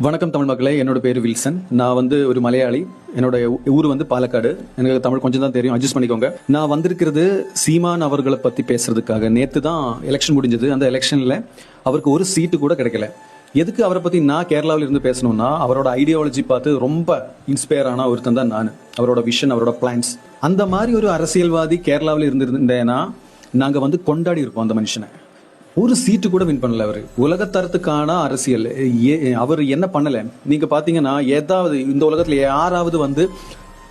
வணக்கம் தமிழ் மக்களே, என்னோட பேர் வில்சன். நான் வந்து ஒரு மலையாளி. என்னோட ஊர் வந்து பாலக்காடு. எனக்கு தமிழ் கொஞ்சம் தான் தெரியும், அட்ஜஸ்ட் பண்ணிக்கோங்க. நான் வந்திருக்கிறது சீமான் அவர்களை பற்றி பேசுறதுக்காக. நேற்று தான் எலெக்ஷன் முடிஞ்சது. அந்த எலெக்ஷனில் அவருக்கு ஒரு சீட்டு கூட கிடைக்கல. எதுக்கு அவரை பற்றி நான் கேரளாவில் இருந்து பேசணும்னா, அவரோட ஐடியாலஜி பார்த்து ரொம்ப இன்ஸ்பயர் ஆன ஒருத்தன் தான் நான். அவரோட விஷன், அவரோட பிளான்ஸ். அந்த மாதிரி ஒரு அரசியல்வாதி கேரளாவில் இருந்திருந்தேன்னா நாங்கள் வந்து கொண்டாடி இருப்போம் அந்த மனுஷனை. ஒரு சீட்டு கூட வின் பண்ணல அவரு. உலகத்தரத்துக்கான அரசியல் அவர் என்ன பண்ணல. நீங்க பாத்தீங்கன்னா, ஏதாவது இந்த உலகத்துல யாராவது வந்து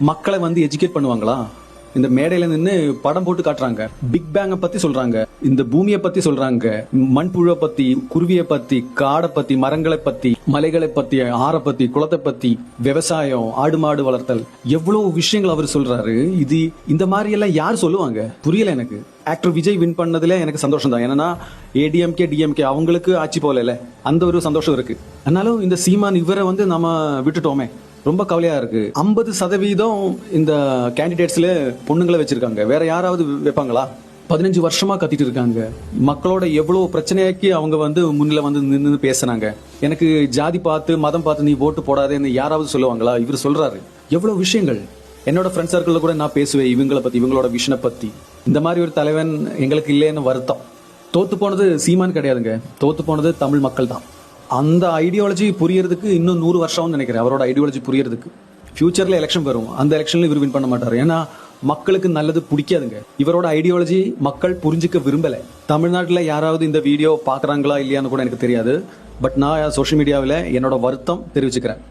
மக்களை வந்து எஜுகேட் பண்ணுவாங்களா? இந்த மேடையில நின்று படம் போட்டு காட்டுறாங்க, பிக் பேங்கை பத்தி சொல்றாங்க, இந்த பூமியை பத்தி சொல்றாங்க, மண்புழுவை பத்தி, குருவியை பத்தி, காடை பத்தி, மரங்களை பத்தி, மலைகளை பத்தி, ஆறை பத்தி, குளத்தை பத்தி, விவசாயம், ஆடு மாடு வளர்த்தல், எவ்வளவு விஷயங்கள் அவர் சொல்றாரு. இது இந்த மாதிரி எல்லாம் யார் சொல்லுவாங்க? புரியல எனக்கு. ஆக்டர் விஜய் வின் பண்ணதுல எனக்கு சந்தோஷம் தான். ஏன்னா ஏடிஎம்கே டிஎம்கே அவங்களுக்கு ஆட்சி போல அந்த ஒரு சந்தோஷம் இருக்கு. ஆனாலும் இந்த சீமான் இவரை வந்து நம்ம விட்டுட்டோமே, ரொம்ப கவலையா இருக்கு. 50% இந்த கேண்டிடேட்ஸ்ல பொண்ணுங்களை வச்சிருக்காங்க. வேற யாராவது வைப்பாங்களா? 15 வருஷமா கத்திட்டு இருக்காங்க. மக்களோட எவ்வளவு பிரச்சனையாக்கி அவங்க வந்து முன்னில வந்து நின்று பேசுறாங்க. எனக்கு ஜாதி பார்த்து மதம் பார்த்து நீ ஓட்டு போடாதேன்னு யாராவது சொல்லுவாங்களா? இவர் சொல்றாரு எவ்வளவு விஷயங்கள். என்னோட ஃப்ரெண்ட் சர்க்கிள்ல கூட நான் பேசுவேன் இவங்களை பத்தி, இவங்களோட விஷனை பத்தி. இந்த மாதிரி ஒரு தலைவன் எங்களுக்கு இல்லைன்னு வருத்தம். தோத்து போனது சீமான் கிடையாதுங்க, தோத்து போனது தமிழ் மக்கள் தான். அந்த ஐடியாலஜி புரியறதுக்கு இன்னும் 100 வருஷம் நினைக்கிறேன். அவரோட ஐடியாலஜி புரியறதுக்கு. ஃபியூச்சர்ல எலெக்ஷன் வரும், அந்த எலெக்ஷன்ல இவர் வின் பண்ண மாட்டாரு. ஏன்னா மக்களுக்கு நல்லது பிடிக்காதுங்க. இவரோட ஐடியாலஜி மக்கள் புரிஞ்சுக்க விரும்பல. தமிழ்நாட்டில் யாராவது இந்த வீடியோ பாக்குறாங்களா இல்லையான்னு கூட எனக்கு தெரியாது. பட் நான் சோஷியல் மீடியாவில் என்னோட வருத்தம் தெரிவிச்சுக்கிறேன்.